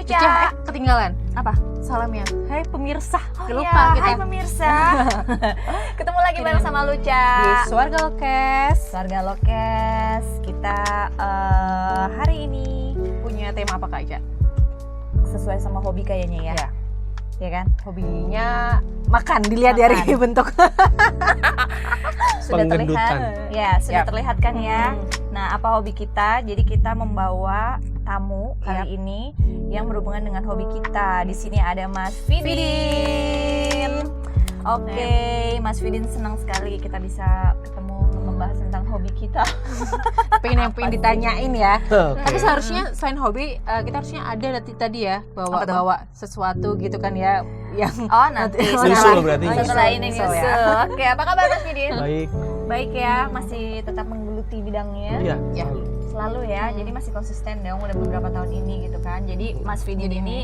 Ica. Ketinggalan Apa? salamnya. Hai pemirsa, Oh lupa iya, kita hai pemirsa. Ketemu lagi bareng sama Luca di Swarga Lokes. Keluarga Lokes. Kita hari ini Punya tema apa Kak Ica? sesuai sama hobi kayaknya ya. Ya. Ya kan? Hobinya makan, dilihat Makan. dari bentuk. Sudah terlihat. Penggendutan. Ya, sudah Yap. terlihat kan ya. Nah, apa hobi kita? Jadi kita membawa tamu kali ini yang berhubungan dengan hobi kita. Di sini ada Mas Fidin. Oke, Mas Fidin senang sekali kita bisa ketemu membahas tentang hobi kita. Pengen ditanyain ya. Oke. Tapi seharusnya selain hobi kita harusnya ada tadi ya Apa tuh? bawa sesuatu gitu kan ya yang Oh, nanti Nyusul berarti. Oh, Nyusul, setelah ini nyusul nyusul. ya. Oke, apa kabar Mas Fidin? Baik. Baik ya, masih tetap menggeluti bidangnya. Iya. Ya. selalu. Selalu ya, jadi masih konsisten dong udah beberapa tahun ini gitu kan. Jadi Mas Fidin Jadi ini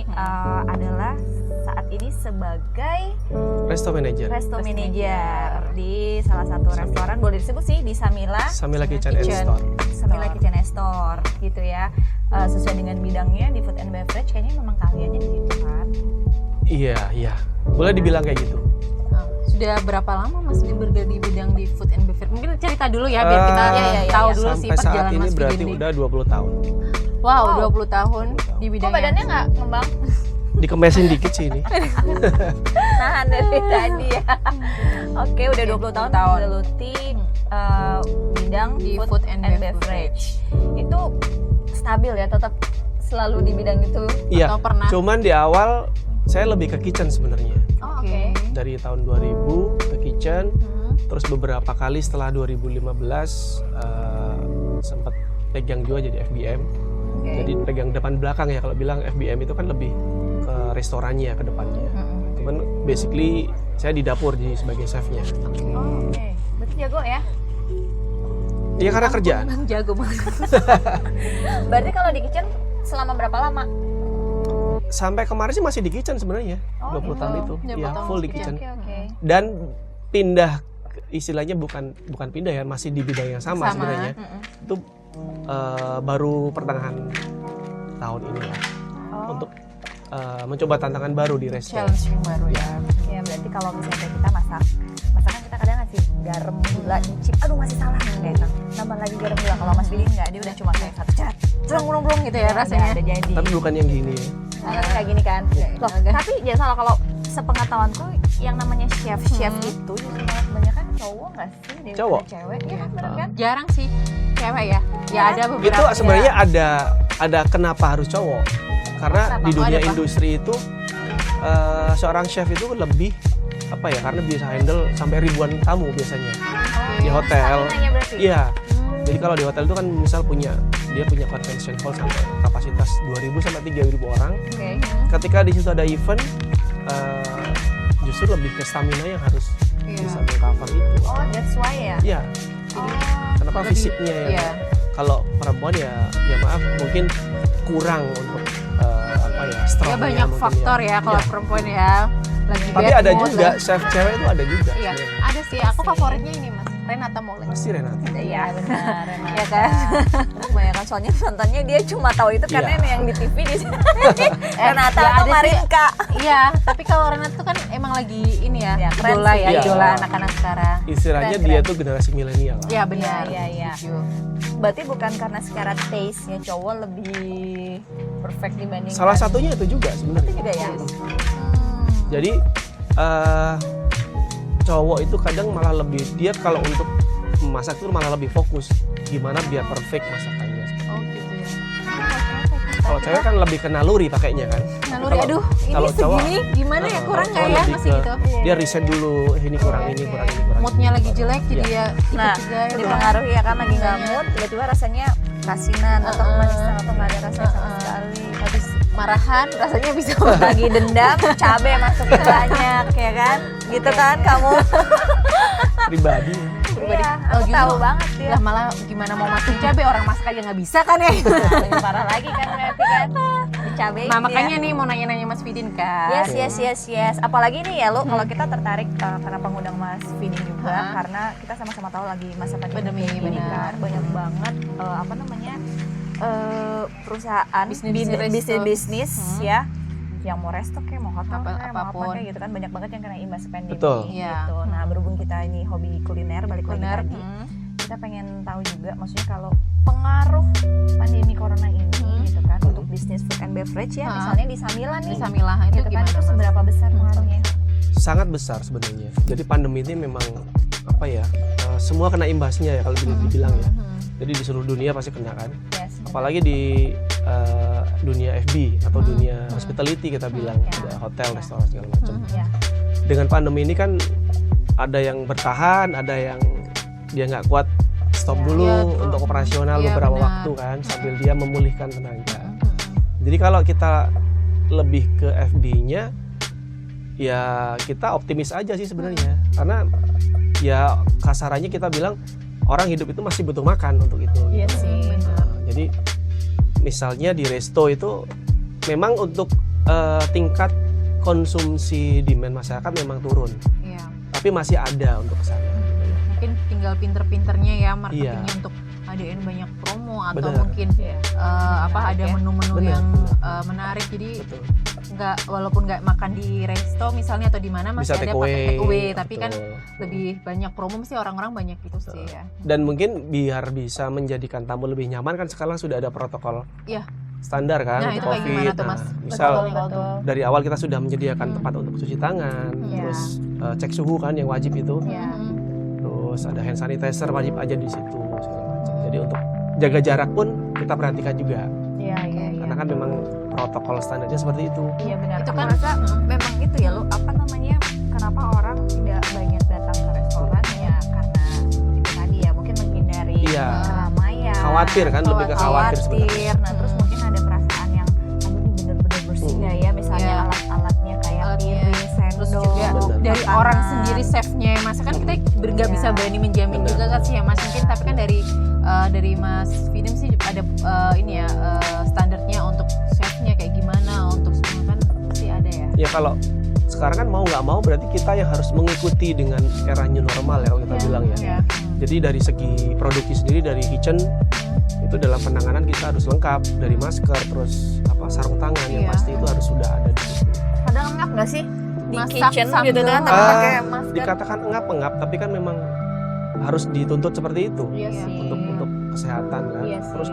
adalah saat ini sebagai Resto manager. resto manager di salah satu Samila. restoran, boleh disebut sih, di Samila Samila Kitchen and Kitchen. Store. Samila Kitchen and Store gitu ya. Sesuai dengan bidangnya di food and beverage, kayaknya memang keahliannya di situ kan. Iya, iya. Boleh dibilang kayak gitu. Sudah berapa lama Mas Fidin bergerak di bidang di food and beverage? Mungkin cerita dulu ya biar kita tahu dulu sih Sampai saat perjalanan ini Mas berarti Fidin. udah 20 tahun. Wow, 20 Wow. tahun di Kok bidangnya. badannya nggak ngembang? Dikemesin dikit sih ini. Nahan dari tadi ya. Oke, udah 20 tahun menggeluti bidang Di food, food and beverage. Itu stabil ya, tetap selalu di bidang itu. Iya. Atau pernah? Cuman di awal saya lebih ke kitchen sebenarnya. Oh, Oke. Dari tahun 2000 ke kitchen, Hmm. terus beberapa kali setelah 2015 sempat pegang juga jadi FBM. Oke. Jadi pegang depan belakang ya, kalau bilang FBM itu kan lebih ke restorannya, ke depannya. Hmm. Cuman basically saya di dapur jadi sebagai chefnya. Oh, oke. Berarti jago ya? Iya karena kerjaan. Bang jago banget. Berarti kalau di kitchen selama berapa lama? Sampai kemarin sih masih di kitchen sebenarnya. Oh, 20 gitu. tahun itu. 20 Iya, tahun full di masih kitchen. Oke, oke. Dan pindah istilahnya bukan pindah ya, masih di bidang yang sama sebenarnya. Itu baru pertengahan tahun ini lah Oh, untuk mencoba tantangan baru di resto. Challenge yang baru ya. ya berarti kalau misalnya kayak kita masakan kita kadang ngasih garam, gula, nyicip, aduh masih salah kayak kan. Nambah lagi garam gula. Kalau Mas Fidin nggak, dia udah cuma kayak satu cat. Belum gitu ya rasanya. Udah jadi. Tapi bukan yang gini ya. Nah, kayak gini kan. Loh, agak. tapi jangan salah, kalau sepengetahuanku yang namanya chef itu justru banyak kan cowok nggak sih daripada Cowok. cewek? Iya kan, bener kan? Jarang sih cewek ya. Ya ada beberapa. Itu sebenarnya ada kenapa harus cowok? Karena Kenapa? di Oh, dunia ada apa? industri itu seorang chef itu lebih apa ya? Karena bisa handle sampai ribuan tamu biasanya di hotel. Sampingannya berarti. Iya. Jadi kalau di hotel itu kan misal dia punya convention hall sampai kapasitas 2.000 sampai 3.000 orang. Oke. Ketika di situ ada event, justru lebih ke stamina yang harus bisa mengcover itu. Oh, that's why ya. Iya. Oh. Kenapa Lebih- fisiknya ya? Iya. Kalau perempuan ya maaf mungkin kurang untuk apa ya Ya strongnya banyak mungkin faktor ya kalau Iya. perempuan ya. Lagi Tapi bad ada mood, juga lagi- chef cewek itu ada juga. Iya, sebenarnya. ada sih. Aku favoritnya ini Mas, Renata Molen. Pasti Renata. Iya benar. Iya kan? Kebanyakan soalnya nontonnya dia cuma tahu itu karena Iya. yang di TV di Renata ya atau ada sih. Marinka. Iya, tapi kalau Renata tuh kan emang lagi ini ya, Ya, keren idola sih. ya, Iya. idola anak-anak sekarang. Istilahnya Keren, dia keren. tuh generasi milenial. Iya benar. Iya, iya. Setuju. Berarti bukan karena secara taste-nya cowok lebih perfect dibanding Salah satunya itu juga itu sebenarnya. juga ya. Jadi cowok itu kadang malah lebih dia kalau untuk memasak itu malah lebih fokus gimana biar perfect masakannya. Oh gitu ya. Kalau cewek kan lebih ke naluri pakainya kan. Naluri, Kalau- aduh, ini kalau cowok- segini gimana ya, kurang nggak cowok ya, lebih masih ke- gitu. Dia riset dulu ini kurang ini kurang ini kurang. Moodnya ini. lagi jelek, jadi Iya. ya Nah, ikut juga ya. dipengaruhi ya kan lagi nggak mood, tiba-tiba rasanya kasinan atau kemanisan atau nggak ada rasa sama sekali. Habis marahan, rasanya bisa Lagi dendam, cabe masukin banyak ya kan? Gitu kan kamu? Pribadi. Iya, Oh, aku justru- tahu banget ya. lah malah gimana mau masukin cabai, orang masak aja nggak bisa kan ya. Nah, lebih parah lagi kan berarti kan dicabein. Nah ya. makanya nih mau nanya-nanya Mas Fidin kan. Yes. Apalagi nih ya lo, kalau kita tertarik karena pengundang Mas Fidin juga, Hah? karena kita sama-sama tahu lagi masa pandemi Pandemi, ini benar. kan banyak banget apa namanya perusahaan bisnis ya, yang mau resto kayak mau hotel kayak mau apa kayak gitu kan, banyak banget yang kena imbas pandemi. Betul. Gitu. Nah berhubung kita ini hobi kuliner, balik lagi tadi, kita pengen tahu juga, maksudnya kalau pengaruh pandemi corona ini gitu kan untuk bisnis food and beverage ya, misalnya di Samila nih, Di Samila itu gitu kan, gimana? itu seberapa besar pengaruhnya? Sangat besar sebenarnya. Jadi pandemi ini memang apa ya, semua kena imbasnya ya kalau dibilang ya. Jadi di seluruh dunia pasti kena kan. Yes, Apalagi di dunia FB atau dunia hospitality kita bilang, ada hotel, restoran segala macam. ya. Dengan pandemi ini kan ada yang bertahan, ada yang dia nggak kuat stop dulu untuk operasional beberapa waktu kan, sambil dia memulihkan tenaga. Jadi kalau kita lebih ke FB-nya, ya kita optimis aja sih sebenarnya, karena ya kasarannya kita bilang orang hidup itu masih butuh makan untuk itu. Iya sih. Jadi misalnya di resto itu memang untuk tingkat konsumsi demand masyarakat memang turun, tapi masih ada untuk kesana. Mungkin tinggal pinter-pinternya ya marketingnya untuk adain banyak promo atau mungkin ada menu-menu yang menarik, jadi walaupun nggak makan di resto misalnya atau di mana masih bisa ada pakai take away, tapi betul. kan lebih banyak promo, mesti orang-orang banyak itu sih ya. Dan mungkin biar bisa menjadikan tamu lebih nyaman kan sekarang sudah ada protokol standar kan untuk itu kayak gimana COVID. tuh, Mas? Misal Betul. dari awal kita sudah menyediakan tempat untuk cuci tangan, terus cek suhu kan yang wajib itu, terus ada hand sanitizer wajib aja di situ segala macam. Jadi untuk jaga jarak pun kita perhatikan juga. Iya. Karena kan memang protokol standarnya seperti itu. Iya benar. Itu Aku kan rasa memang itu ya, lo apa namanya, kenapa orang tidak banyak datang ke restoran ya, karena itu tadi ya, mungkin menghindari keramaian. Khawatir kan, lebih ke khawatir sebenarnya. Nah terus mungkin ada perasaan yang aduh ini bener-bener bersih nggak ya, misalnya alat-alatnya kayak piring, sendok, Terus juga dari makanan. orang sendiri chefnya ya Mas, kan kita nggak bisa berani menjamin juga kan sih ya Mas, mungkin tapi kan dari Mas Fidim sih ada standarnya untuk chefnya kayak gimana, untuk semua kan pasti ada ya. Ya kalau sekarang kan mau nggak mau berarti kita yang harus mengikuti dengan era new normal ya kalau kita bilang ya. Jadi dari segi produksi sendiri, dari kitchen itu dalam penanganan kita harus lengkap, dari masker, terus sarung tangan yang pasti itu harus sudah ada di situ. Kadang ngap nggak sih di Masak kitchen sambil gitu kan, tapi pakai masker. Dikatakan engap, tapi kan memang harus dituntut seperti itu. Iya sih. Untuk kesehatan kan. Iya sih. Terus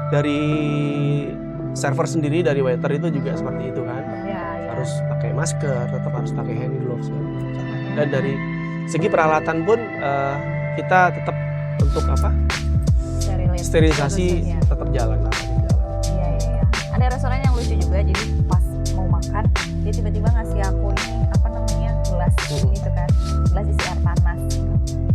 dari server sendiri, dari waiter itu juga seperti itu kan. Iya. Harus pakai masker, tetap harus pakai hand gloves segala macam. Dan dari segi peralatan pun kita tetap untuk sterilisasi Iya. tetap jalan lah. Iya. Ada restoran yang lucu juga, jadi pas mau makan dia tiba-tiba ngasih aku ini gelas gitu kan, gelas isi air panas.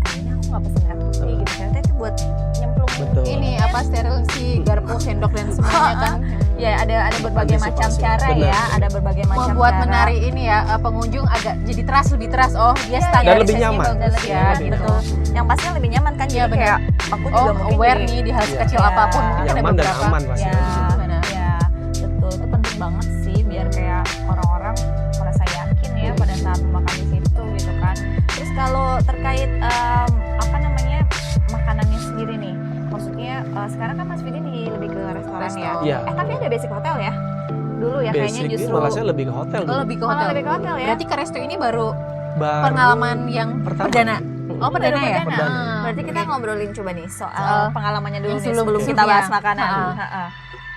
Kayaknya aku nggak pesen air putih gitu, ternyata itu buat nyemplung Ini steril si garpu, sendok dan semuanya kan. Ya ada berbagai macam cara ya, ada berbagai macam Membuat cara. menarik ini ya, pengunjung agak jadi lebih teras. Oh dia Iya, standar dan lebih nyaman. ya Lebih gitu. nyaman. Yang pastinya lebih nyaman kan, jadi kayak aku juga mungkin aware jadi- nih di hal Iya. sekecil apapun. Mungkin ada Nyaman dan beberapa. aman pasti. Ya, betul, itu penting banget sih biar kayak orang-orang merasa yakin ya pada saat makan di situ gitu kan. Terus kalau terkait makanannya sendiri nih, maksudnya sekarang kan Mas Vidi lebih ke restoran ya. Iya. Tapi ada basic hotel ya dulu ya, kayaknya Basic justru malah saya lebih ke hotel dulu. Lebih ke malah hotel. lebih ke hotel ya. Berarti ke resto ini baru Baru pengalaman yang pertama. perdana. Oh perdana Baru ya. perdana. Ah, Berarti kita oke. ngobrolin coba nih soal Soal pengalamannya dulu yang nih sebelum sebelum kita bahas ya. makanan. Ha-ha.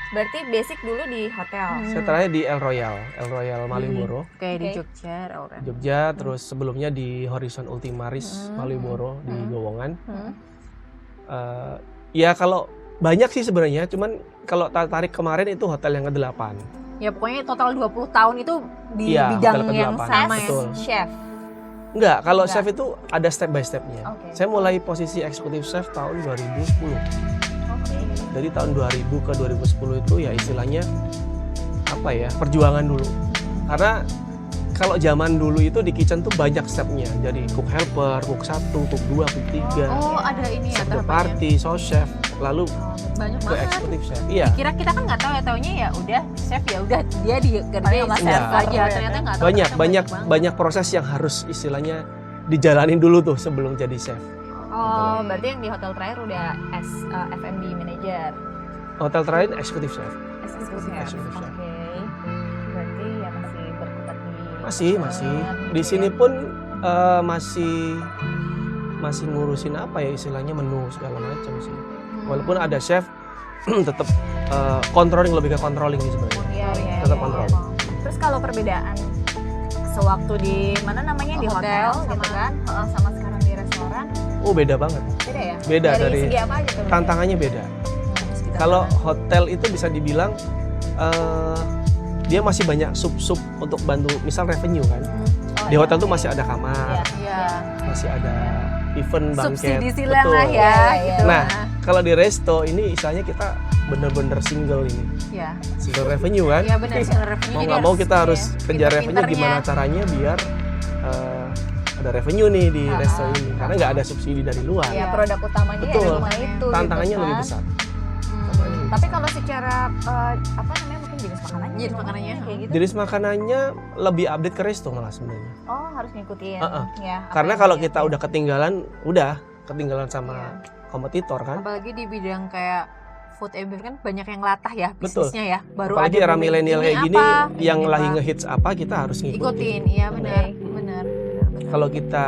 Berarti basic dulu di hotel. Saya terakhir di El Royal Malioboro, Kayak di Oke. Jogja, Aura. Jogja, terus sebelumnya di Horizon Ultimaris Malioboro di Gowongan. Ya kalau banyak sih sebenarnya, cuman kalau tarik kemarin itu hotel yang ke-8. Ya pokoknya total 20 tahun itu di Iya, bidang hotel yang ke-8. sama ya. Betul. Chef. Enggak, kalau Enggak. chef itu ada step by stepnya. Oke. Saya mulai posisi eksekutif chef tahun 2010. Oke. Dari tahun 2000 ke 2010 itu ya istilahnya perjuangan dulu. Karena kalau zaman dulu itu di kitchen tuh banyak stepnya. Jadi cook helper, cook 1, cook 2, cook 3, Oh ada ini ya chef de tahapannya. party, sous chef, lalu Banyak ke banget. eksekutif chef. Iya. Kira kita kan nggak tahu ya, taunya ya udah chef ya udah dia kerja Paling sama chef server aja. ya Ternyata kan? nggak tahu. Banyak ternyata banyak proses yang harus istilahnya dijalanin dulu tuh sebelum jadi chef. Oh, berarti yang di hotel terakhir udah as F&B manager. Hotel terakhir executive chef. Executive chef. Oke. Berarti ya masih berkutat di Masih. Di sini pun masih ngurusin apa ya istilahnya menu segala macam sih. Walaupun ada chef tetap lebih ke controlling sih sebenarnya. Iya. Tetap controlling. Terus kalau perbedaan sewaktu di mana namanya di hotel gitu kan sama sekarang di restoran, Beda banget. beda ya? Beda dari segi apa aja tuh? tantangannya beda. Kalau hotel itu bisa dibilang dia masih banyak sub untuk bantu misal revenue kan. Di hotel tuh masih ada kamar, masih ada event banquet. Subsidi silang lah ya. Gitu. Nah, kalau di resto ini istilahnya kita bener-bener single ini. Iya. Single revenue kan. Iya benar, single revenue. Mau nggak mau kita harus kejar revenue gimana caranya biar ada revenue nih di resto ini. Karena nggak ada subsidi dari luar. Ya, produk utamanya ya di rumah itu. Tantangannya gitu kan. lebih besar. Tapi kalau secara apa namanya mungkin jenis makanannya? Jenis makanannya kayak gitu. Jenis makanannya lebih update ke resto malah sebenarnya. Oh, harus ngikutin. Ya. Karena kalau kita udah ketinggalan sama kompetitor kan. Apalagi di bidang kayak food and beverage kan banyak yang latah ya bisnisnya ya. Baru apalagi ada era milenial kayak gini yang ini lagi apa. ngehits apa kita harus Ikutin, iya benar. Kalau kita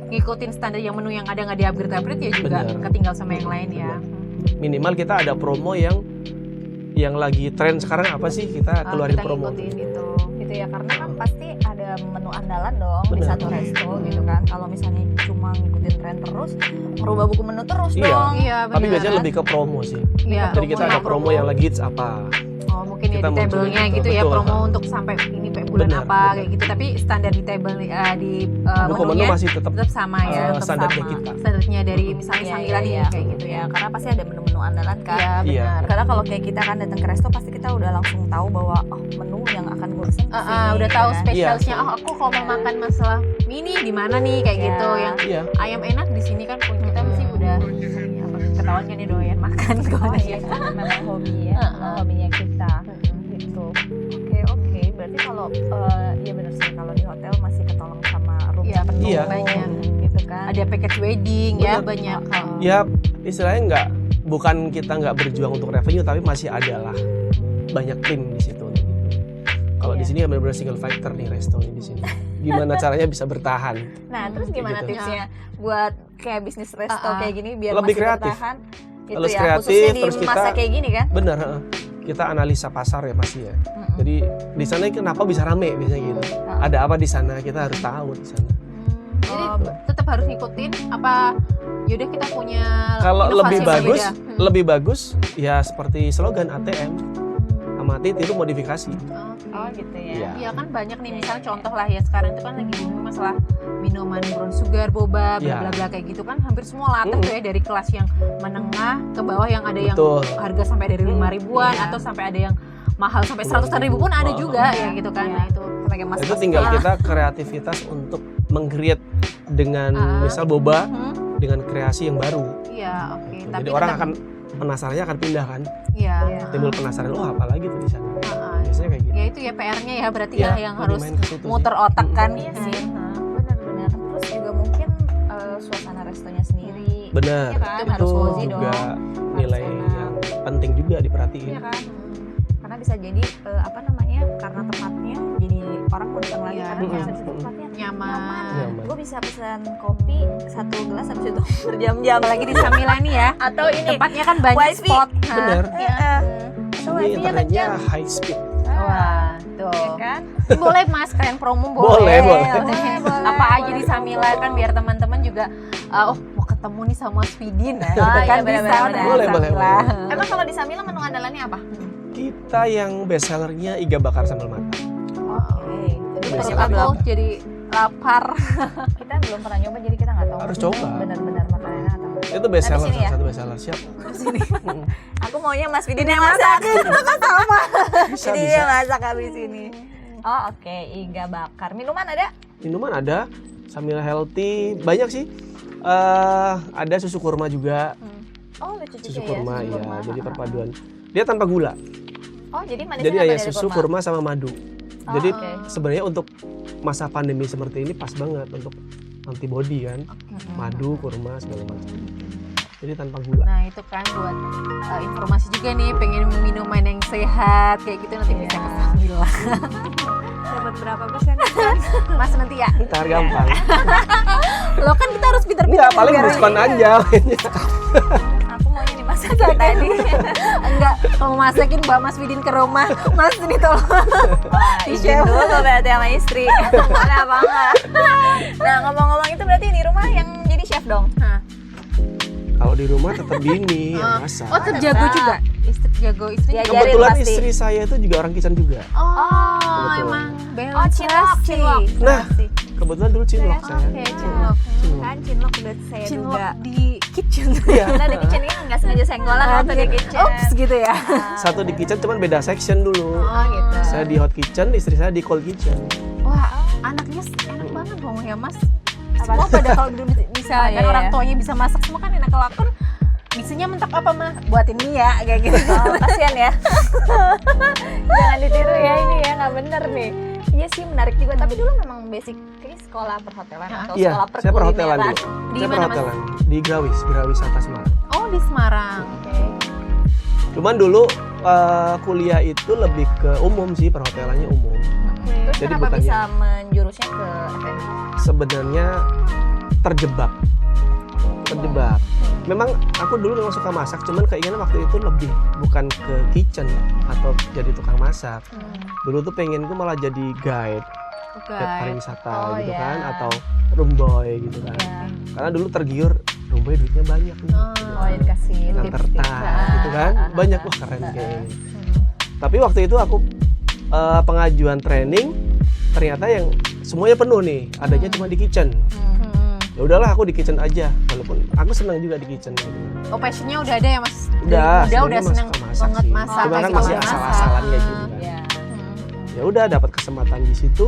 ngikutin standar yang menu yang ada nggak di-upgrade ya juga Bener. ketinggal sama yang lain ya. minimal kita ada promo yang lagi tren sekarang apa sih kita keluarin kita promo. ngikutin itu. Gitu ya, karena kan pasti ada menu andalan dong di Bener. satu resto gitu kan. Kalau misalnya cuma ngikutin tren terus, merubah buku menu terus Iya. dong. Iya benar. Tapi biasanya lebih ke promo sih. Iya, Jadi kita ada promo yang lagi hits apa. Oh mungkin ya kita di munculin table-nya gitu, gitu ya, betul. promo untuk sampai ini bulan Benar, apa benar. kayak gitu. Tapi standar di table di Buku menu menunya masih tetap tetap sama ya, tetap standarnya sama. kita. Standarnya dari misalnya Iya, sambilan iya, kayak gitu ya. ya. Karena pasti ada menu-menu andalan kan. Iya Iya. benar. Karena kalau kayak kita kan datang ke resto pasti kita udah langsung tahu bahwa menu yang akan gue pesen kesini, Udah gitu tahu kan. spesialisnya. Oh aku kalau mau makan masalah mini di mana nih kayak Iya. gitu. Yang Iya. ayam enak di sini kan kita mesti udah apa ketahuan kan nih doyan makan Oh kemana iya, itu memang hobi ya, memang hobinya kita gitu. Oke, berarti kalau ya benar sih kalau di hotel masih ketolong sama room Iya, penuh Iya. banyak. gitu kan. Ada package wedding ya Bener. banyak. Ya istilahnya bukan kita nggak berjuang untuk revenue tapi masih ada lah banyak tim di situ. Kalau di Iya. sini ya benar-benar single factor nih resto di sini. Gimana caranya bisa bertahan? Nah, terus gimana gitu. tipsnya buat kayak bisnis resto kayak gini biar Lebih masih kreatif. bertahan? Gitu Lebih ya, kreatif, khususnya di terus kita- masa kayak gini kan. Benar, kita analisa pasar ya pasti ya. Jadi di sana kenapa bisa rame biasanya gitu. Ada apa di sana kita harus tahu di sana. Jadi tetap harus ngikutin apa yaudah kita punya Kalau inovasi lebih yang bagus, berbeda. lebih bagus ya seperti slogan ATM sama Titi itu modifikasi. Oh gitu ya. Iya. Iya kan banyak nih misalnya contoh lah ya sekarang itu kan lagi booming masalah minuman brown sugar, boba, bla Iya. bla bla kayak gitu kan hampir semua latah tuh ya dari kelas yang menengah ke bawah yang ada yang Betul. harga sampai dari 5 ribuan Iya. atau sampai ada yang mahal sampai 100 ribu pun ada juga ya gitu kan. Nah itu Pakai mas. Itu tinggal kita kreativitas untuk meng-create dengan misal boba dengan kreasi yang baru. iya oke. Tapi Jadi orang tetap- akan penasarannya akan pindah kan. iya. Timbul penasaran, oh apa lagi tuh di sana. Biasanya kayak gitu. Ya itu ya PR-nya ya berarti Iya, ya yang lebih harus main ke situ sih. muter otak kan. Iya sih. Benar-benar. Terus juga mungkin suasana restonya sendiri. Benar. Iya kan? Itu Harus cozy juga dong. nilai Harus enak. yang penting juga diperhatiin. Iya kan? Karena bisa jadi apa namanya? Karena tempatnya jadi orang mau datang lagi Iya. karena biasa di situ tempatnya Nyaman. Nyaman. Gue bisa pesan kopi 1 gelas habis itu berjam-jam Apalagi di Samila nih ya. atau ini Tempatnya kan banyak Wifi. spot. Bener. Atau Ini wifi-nya internetnya kencang. high speed. Wah, Ya tuh. kan? Boleh Mas kalian promo Boleh, boleh. Apa aja di Samila kan biar teman-teman juga mau ketemu nih sama Mas Fidin nah, Oh, gitu kan iya, bisa benar-benar. udah Boleh, boleh, Samila. boleh. Emang kalau di Samila menu andalannya apa? Kita yang best sellernya iga bakar sambal matang. Oke. Jadi Biasa perut aku lah. jadi lapar. Kita belum pernah nyoba jadi kita nggak tahu. Harus coba. Benar-benar makanannya atau enggak. Itu best Nah, di seller, sini ya? salah satu best seller. Siap. Aku maunya Mas Fidin yang masak. Sama. Bisa, Jadi bisa. dia masak habis ini. Oh oke, iga bakar. Minuman ada? Minuman ada, sambil healthy, banyak sih. Ada susu kurma juga. Oh lucu juga Susu ya. kurma, susu iya. kurma. Jadi perpaduan. Dia tanpa gula. Oh jadi manisnya Jadi apa ada dari susu kurma sama madu. Oh, Jadi oke. sebenarnya untuk masa pandemi seperti ini pas banget untuk antibody kan. Madu, kurma segala macam. jadi tanpa gula. Nah itu kan buat informasi juga nih, pengen minuman yang sehat kayak gitu nanti bisa ke Samila. Dapat berapa persen? Mas nanti ya. Ntar gampang. Lo kan kita harus pintar-pintar. Enggak, paling diskon aja. Aku maunya dimasakin tadi. Enggak, kalau masakin Mbak Mas Widin ke rumah, Mas ini tolong. Wah, izin dulu berarti sama istri. Kenapa enggak? Nah, ngomong-ngomong itu berarti di rumah yang jadi chef dong? Nah. Kalau di rumah tetap bini yang masak. Oh, terjago juga. Istri jago istri. Ya, Kebetulan pasti. istri saya itu juga orang kitchen juga. Oh, Kebetulan. emang balance. Oh, cinlok. Nah, kebetulan dulu cinlok saya. Oke, cinlok. Kan cinlok udah saya Cinlok juga. di kitchen. Iya. Karena di kitchen ini nggak sengaja senggolan waktu di kitchen. Ups gitu ya. Satu di kitchen cuman beda section dulu. Oh gitu. Saya di hot kitchen, istri saya di cold kitchen. Wah, anaknya enak banget dong ya Mas. Semua pada kalau dulu bisa Oh, kan iya, orang iya. tuanya bisa masak semua kan enak. Kalau aku kan bisanya mentok apa mah? Buatin mie ya kayak gitu. Oh, kasihan ya. Jangan ditiru ya ini ya, nggak bener nih. Iya sih menarik juga, tapi dulu memang basic sekolah perhotelan atau Iya, sekolah saya perhotelan perkulineran. dulu. Di Saya mana, Mas? perhotelan di Grawis atas Semarang. Oh di Semarang. Oke. Cuman dulu kuliah itu lebih ke umum sih, perhotelannya umum. Terus Jadi kenapa bukannya- bisa menjurusnya ke F&B? Sebenarnya terjebak. Memang aku dulu memang suka masak, cuman keinginan waktu itu lebih bukan ke kitchen atau jadi tukang masak. Dulu tuh pengen gue malah jadi guide pariwisata Oh, gitu iya. kan, atau room boy gitu kan. Ya. Karena dulu tergiur room boy duitnya banyak nih. Oh, ya dikasih Nganter tips-tips. tas gitu kan, banyak wah keren kayaknya. Tapi waktu itu aku pengajuan training ternyata yang semuanya penuh nih, adanya cuma di kitchen. Ya udahlah aku di kitchen aja, walaupun aku senang juga di kitchen gitu. Oh passionnya udah ada ya Mas? Udah Udah sebenarnya seneng suka masak banget sih. masak. Cuma kan kayak masih gitu. asal-asalan kayak gitu kan. Ya. Ya udah dapat kesempatan di situ,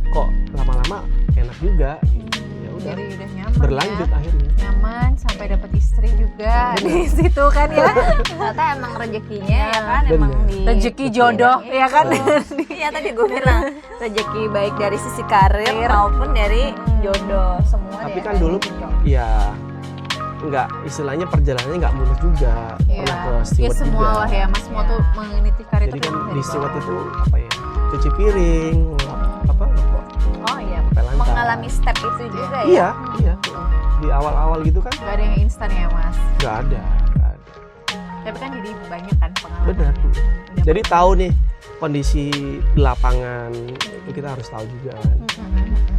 kok lama-lama enak juga. Gitu. Ya udah Jadi udah nyaman berlanjut ya. akhirnya. Nyaman sampai dapat istri juga di situ kan ya. Ternyata emang rezekinya ya kan, Bener. emang di Rezeki jodoh ya kan. Iya tadi gue bilang rezeki baik dari sisi karir maupun dari jodoh semua. Tapi ya kan dulu ya nggak, istilahnya perjalanannya nggak mulus juga. Pernah ke Ya steward semua juga. lah ya Mas, semua tuh meniti karir Jadi itu kan dari di bawah. steward itu apa ya, cuci piring, ngepel Oh iya, lantai. mengalami step itu juga ya. Iya, iya. Di awal-awal gitu kan Gak ada yang instan ya Mas. nggak ada. Tapi kan jadi banyak kan pengalaman. Benar. Udah Jadi tahu nih kondisi di lapangan itu kita harus tahu juga kan.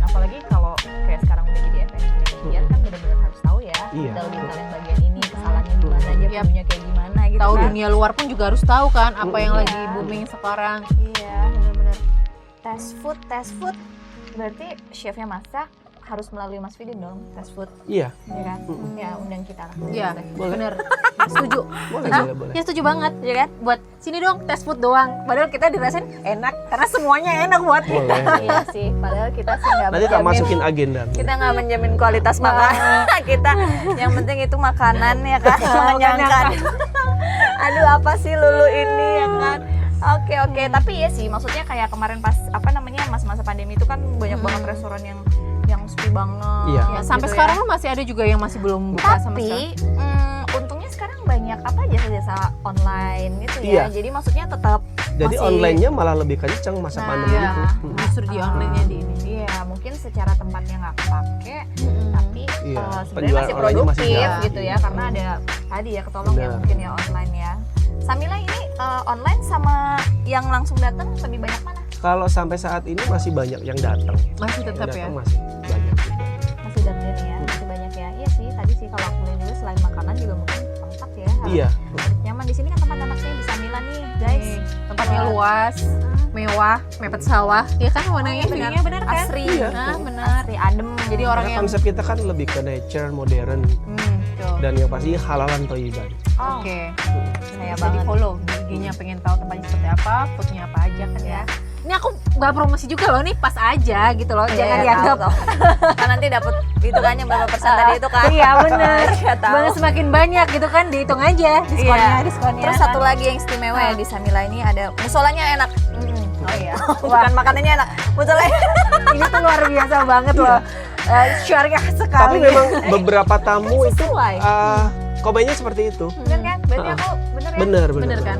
Apalagi kalau kayak sekarang udah jadi F&B manager kan benar-benar harus tahu ya. Iya. Detail-detail yang bagian ini, kesalahannya di mana aja, Yap. punya kayak gimana gitu. tahu kan. dunia luar pun juga harus tahu kan apa yang Iya. lagi booming sekarang. Iya, benar-benar. Test food. Berarti chefnya masak harus melalui Mas Fidin dong, test food, Iya, ya kan? Ya undang kita lah. Iya, boleh. bener. Setuju. Boleh, Hah? boleh. Ya setuju banget, ya kan? Buat sini dong tes food doang. Padahal kita dirasain enak karena semuanya enak buat. Boleh. Iya sih, padahal kita sih nggak Nanti tak menjamin, masukin agenda. kita nggak menjamin kualitas makanan kita. Yang penting itu makanan ya kan, mengenyangkan. Aduh apa sih Lulu ini ya kan? Oke, tapi ya sih, maksudnya kayak kemarin pas masa-masa pandemi itu kan banyak banget restoran yang sepi banget. Iya. Ya, sampai gitu sekarang masih ada juga yang masih belum buka sama sekali. Tapi untungnya sekarang banyak apa jasa-jasa online gitu ya. Iya. Jadi maksudnya tetap Jadi masih- online-nya malah lebih kenceng masa Nah, pandemi Iya, itu. justru di online-nya di ini. Iya, mungkin secara tempatnya nggak kepake, tapi Iya, sebenarnya penjualan masih online-nya masih produktif jalan. gitu ya, karena ada tadi ya ketolong ya Benar. mungkin ya online ya. Samila ini online sama yang langsung datang lebih banyak mana? Kalau sampai saat ini masih banyak yang datang. Masih Yang tetap ya. datang masih banyak juga. Masih datang ya, masih banyak ya. Iya sih, tadi sih kalau aku lihat juga selain makanan juga mungkin tempat ya. harus Iya. nyaman di sini kan tempat anaknya di Samila nih, guys. Nih, tempatnya luas, mewah, mepet sawah. Ya kan warnanya benar. feelingnya benar kan? Asri. Iya. Nah, benar. Asri adem. Jadi orang Karena yang konsep kita kan lebih ke nature, modern, betul. dan yang pasti halalan toyiban. Oh, Oke. saya Bisa di banget. follow di IG-nya, pengen tahu tempatnya seperti apa, foodnya apa aja kan ya. Ini aku nggak promosi juga loh nih, pas aja gitu loh, jangan Iya, dianggap. tahu. Kan nanti dapat itu kan yang berapa persen tadi itu kan. Iya bener. Iya, tahu. Bahkan semakin banyak gitu kan, dihitung aja diskonnya. Terus satu lagi yang istimewa ya di Samila ini ada musolanya enak. Oh iya. Bukan makanannya enak, musolanya. Ini tuh luar biasa banget loh. syariah sekali. Tapi memang beberapa tamu itu sesuai. komennya seperti itu. Bener kan? Berarti aku bener ya? Bener kan?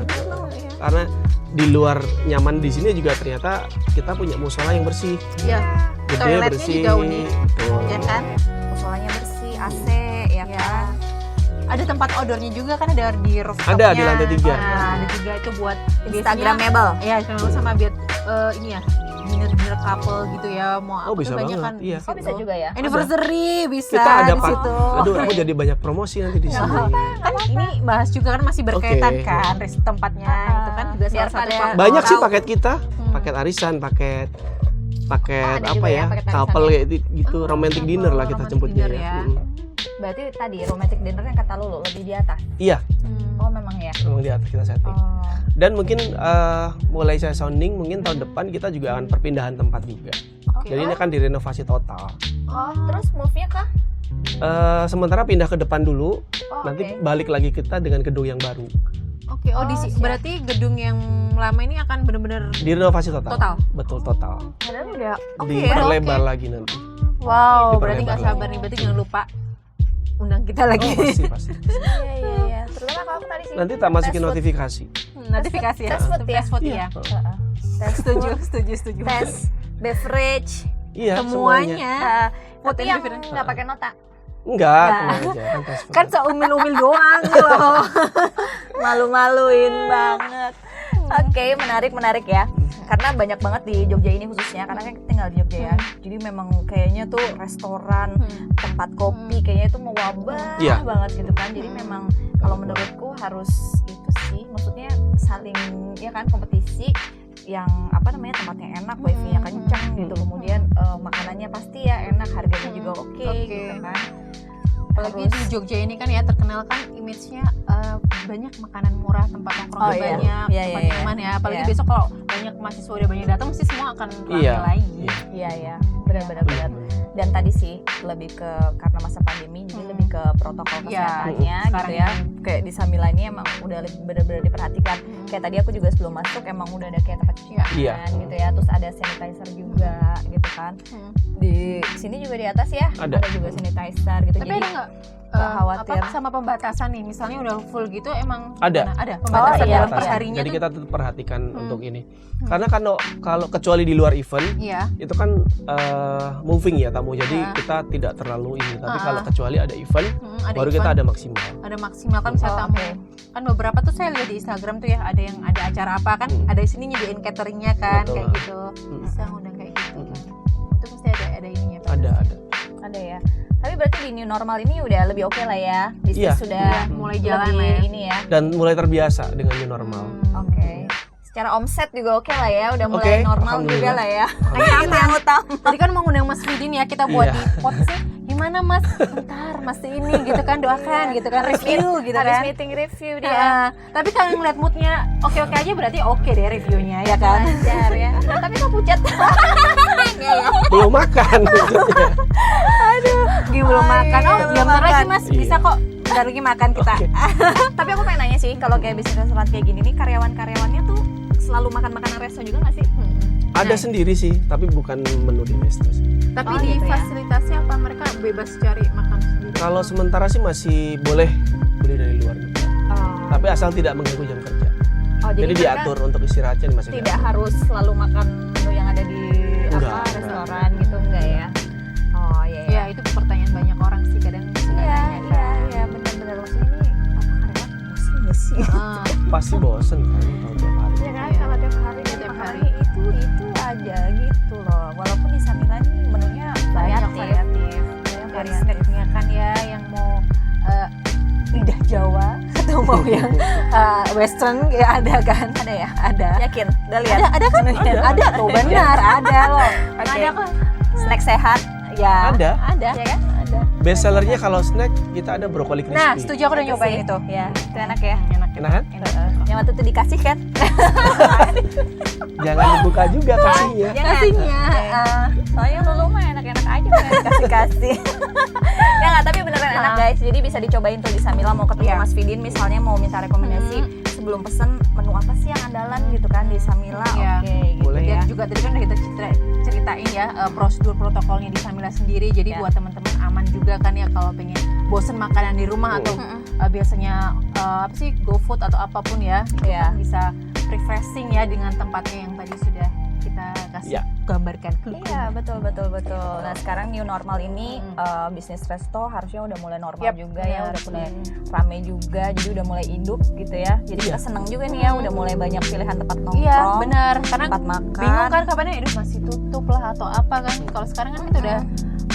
Karena di luar nyaman di sini juga ternyata kita punya musola yang bersih, Iya. gede, Toiletnya bersih. juga unik. Betul. Ya kan? Musolanya bersih, AC ya kan. Ada tempat outdoornya juga kan, ada di rooftopnya. Ada di lantai 3. Nah, ada 3 itu buat Instagramable. Iya, sama biar ini ya, dinner couple gitu ya, mau Oh, bisa banyak banget, kan. iya. di Oh, bisa situ. juga ya? Anniversary bisa Kita ada di Pak. situ. Aduh, aku jadi banyak promosi nanti di sini. Kan ini bahas juga kan masih berkaitan Oke. kan tempatnya itu kan juga Biar salah satu pada- faktor. Banyak sih tahu. paket kita, paket arisan, paket ada apa juga ya, ya, paket arisan couple ya? kayak gitu, romantic dinner lah kita romantic jemputnya dinner ya. ya. Berarti tadi romantic dinner yang kata Lulu lebih di atas. Iya, Oh, memang ya. memang di atas kita setting. Oh. Dan mungkin mulai saya sounding, mungkin tahun depan kita juga akan perpindahan tempat juga. Oke. Jadi ini kan direnovasi total. Oh, terus move-nya kah? Sementara pindah ke depan dulu, Oh, nanti oke. balik lagi kita dengan gedung yang baru. Oke, Oh, siap. berarti gedung yang lama ini akan benar-benar Direnovasi total. Total? Betul, total. Padahal udah Diperlebar lagi nanti. wow, Diperlebar berarti nggak lagi. sabar nih, berarti jangan lupa undang kita lagi. Oh, pasti. Iya. Terutama kalau aku tadi sih. Nanti tak masukin tes food. notifikasi. Notifikasi ya. Tes food ya? Tes food Iya. ya. Heeh. Tes Setuju, food, setuju. tes beverage, Iya, semuanya. Semuanya. tapi Food and yang beverage. nggak pakai nota. Enggak, Nah. tenang aja. Kan tes food. Kan seumil-umil doang loh. Malu-maluin banget. Oke, menarik ya. Karena banyak banget di Jogja ini khususnya, karena kan kita tinggal di Jogja ya. Jadi memang kayaknya tuh restoran, tempat kopi kayaknya itu mewabah Iya. banget gitu kan. Jadi memang kalau menurutku harus itu sih, maksudnya saling ya kan kompetisi yang apa namanya tempatnya enak, wifi-nya kencang gitu. Kemudian makanannya pasti ya enak, harganya juga oke gitu kan. Apalagi di Jogja ini kan ya terkenal kan image-nya banyak makanan murah, tempat nongkrong Oh, iya. banyak, Iya, tempat iya, nyaman ya. Apalagi iya. besok kalau banyak mahasiswa udah banyak datang, mesti semua akan ramai Iya. lagi. Iya. Iya, benar-benar. Dan tadi sih lebih ke karena masa pandemi, jadi lebih ke protokol Iya. kesehatannya gitu Sekarang ya. ini. Kayak di Samilanya emang udah benar-benar diperhatikan. Kayak tadi aku juga sebelum masuk emang udah ada kayak tempat cuci tangan Iya. gitu ya. Terus ada sanitizer juga gitu kan. Di sini juga di atas ya Ada. juga sanitizer gitu. Tapi Jadi ada nggak nggak khawatir. apa sama pembatasan nih? Misalnya udah full gitu emang Ada. gimana? Ada pembatasan iya, dalam iya. pas harinya Jadi tuh. kita tetap perhatikan untuk ini. Karena kalau kecuali di luar event, Iya. itu kan moving ya tamu. Jadi Iya. kita tidak terlalu ini. Tapi Ah. kalau kecuali ada event, Ada baru event, kita ada maksimal. ada maksimal kan bisa Oh, tamu. oke. Kan beberapa tuh saya lihat di Instagram tuh ya, ada yang ada acara apa kan, ada di sini nyediain cateringnya kan, Betul. kayak gitu. Bisa ngundang kayak gitu kan. Itu pasti ada ininya. Pak. Ada. ada ya. Tapi berarti di new normal ini udah lebih oke lah ya. Bisnis Iya. sudah Mulai jalan lebih lah ya. ini ya. Dan mulai terbiasa dengan new normal. Oke. Secara omset juga oke lah ya, udah mulai Oke, normal juga alhamdulillah. lah ya. Itu yang utama. Tadi kan mau ngundang Mas Fidin ya, kita buat Iya. di podcast gimana Mas? Ntar Mas ini gitu kan, doakan gitu kan, review gitu Habis kan. meeting review dia. Nah, tapi kalau ngeliat moodnya oke-oke aja berarti oke deh reviewnya ya kan. Lancar ya. Nah, tapi kok pucat. Belum makan. maksudnya. Gi belum makan. Oh, belum ya bentar lagi makan. Mas, Iya. bisa kok. Bentar lagi makan kita. Oke. Tapi aku pengen nanya sih, kalau kayak bisnis restoran kayak gini nih, karyawan-karyawannya tuh selalu makan makanan resto juga nggak sih? Ada sendiri sih, tapi bukan menu di resto sih. Tapi Oh, di gitu ya. fasilitasi apa mereka bebas cari makan sendiri? Kalau sementara sih masih boleh beli dari luar juga. Tapi asal tidak mengganggu jam kerja. Oh, Jadi mereka diatur untuk istirahatnya masih tidak diatur. harus selalu makan menu yang ada di Enggak. restoran gitu, enggak ya? Oh iya Ya, itu pertanyaan banyak orang sih kadang suka nanya kan. iya benar-benar maksudnya ini apa karyawan bosan nggak sih? Ah, Pasti bosen kan kalau tiap hari. Iya kan, Iya. kalau tiap hari Tiap tiap hari. hari itu aja gitu loh. Walaupun di Samilan menunya banyak variatif. dari snacknya kan ya yang mau lidah Jawa atau mau yang Western ya ada kan? Ada ya? Ada. Yakin? Udah lihat? Ada kan? Ada tuh benar ada loh. Oke. Ada kok. Snack sehat. Ya. Ada. Ada. Ya kan? Ada. Best sellernya kalau snack kita ada brokoli crispy. Nah, setuju aku udah nyobain itu. Ya, itu enak ya. Enak. Enak kan? Yang waktu itu dikasih kan? Jangan dibuka juga kasihnya. Jangan. Kasihnya. Oke. Soalnya Lulu mah enak-enak aja pengen dikasih-kasih. Ya nggak, tapi beneran enak guys. Jadi bisa dicobain tuh di Samila mau ketemu Iya. Mas Fidin misalnya mau minta rekomendasi sebelum pesen menu apa sih yang andalan gitu kan di Samila. Iya. Oke, gitu Boleh. ya. Dan juga tadi kan udah kita ceritain ya prosedur protokolnya di Samila sendiri. Jadi Ya. buat teman-teman aman juga kan ya kalau pengen bosen makanan di rumah atau biasanya apa sih GoFood atau apapun ya, itu Iya. kan bisa refreshing ya dengan tempatnya yang tadi sudah kita kasih Iya. gambarkan. Iya, betul. Nah, sekarang new normal ini bisnis resto harusnya udah mulai normal juga ya, udah mulai rame juga, jadi udah mulai hidup gitu ya. Jadi kita seneng juga nih ya, udah mulai banyak pilihan tempat nongkrong. Iya, benar. Karena tempat makan. bingung kan kapannya itu masih tutup lah atau apa kan. Kalau sekarang kan kita udah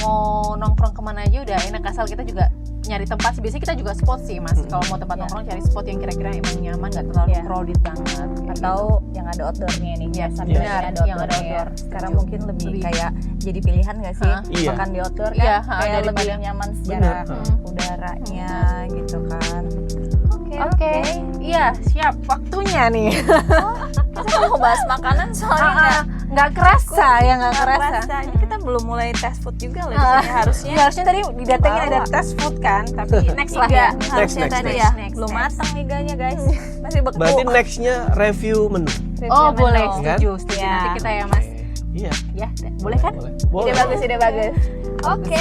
mau nongkrong kemana aja udah enak, asal kita juga nyari tempat sih. Biasanya kita juga spot sih Mas. Kalau mau tempat nongkrong cari spot yang kira-kira emang nyaman, nggak terlalu crowded banget. Atau yang ada outdoornya nih Ya, sambil benar, ada yang ada outdoornya. outdoor. Sekarang Setuju. mungkin lebih Lebih. kayak jadi pilihan nggak sih Iya. makan di outdoor kan Iya, kayak lebih daripada- nyaman secara Benar. udaranya gitu kan. Oke. Iya, siap. Waktunya nih. Kita mau bahas makanan soalnya Nggak kerasa ya, nggak kerasa. Ini kita belum mulai test food juga loh di sini harusnya. Iya, harusnya tadi didatengin ada Bawa. test food kan, tapi next lah Iga ya. harusnya Next, tadi next. ya Next, belum next. matang iganya guys, masih beku. Berarti nextnya review menu. Oh, Review boleh. menu. Kan? Setuju. Ya. Nanti kita ya, Mas. Iya. Ya, boleh kan? Boleh. Ide bagus. Oke.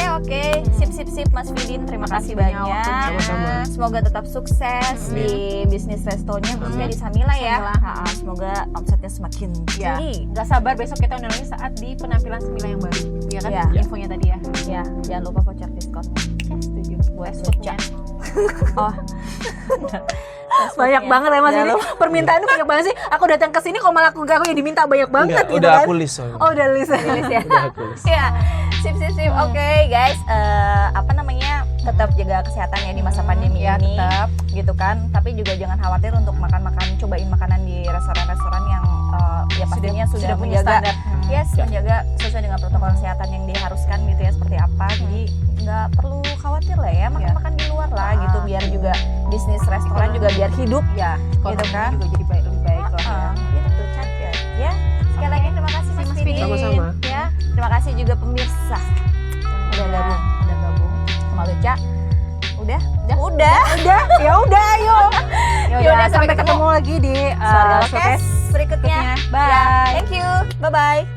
Sip Mas Fidin, terima kasih banyak banyak. waktunya. Sama-sama. Semoga tetap sukses di bisnis restonya, khususnya di Samila ya. Samila. Ha, semoga omsetnya semakin Ya. tinggi. Nggak sabar besok kita undang-undang saat di penampilan Samila yang baru. Ya kan? Ya. Infonya tadi ya. Ya, jangan lupa voucher diskon. Ya, setuju. Gue Foodnya. Oh. Banyak banget ya Mas ini. Permintaannya banyak banget sih. Aku datang ke sini kok malah aku yang diminta banyak banget Enggak, gitu udah kan. aku list soalnya. Oh, udah list. ya. Udah aku list. Ya, sip. Oke, guys, apa namanya? Tetap jaga kesehatan ya di masa pandemi Ya, ini, tetap. gitu kan. Tapi juga jangan khawatir untuk cobain makanan di restoran-restoran yang ya pastinya sudah punya menjaga, standar. yes, menjaga sesuai dengan protokol kesehatan yang diharuskan gitu ya, seperti apa. Jadi nggak perlu khawatir lah ya, makan di luar lah gitu, biar juga bisnis restoran juga biar hidup Ya, gitu kan. juga jadi lebih baik lah ya. Gitu cacat ya. Sekali lagi terima kasih Mas Mas Fidin. Fidin. Sama-sama. Ya, terima kasih juga pemirsa Udah gabung. sama Luca. Udah. Ya udah, ayo. Ya Yaudah, udah, sampai sampai ketemu lagi di Keluarga showcase berikutnya. berikutnya. Bye. Thank you. Bye bye.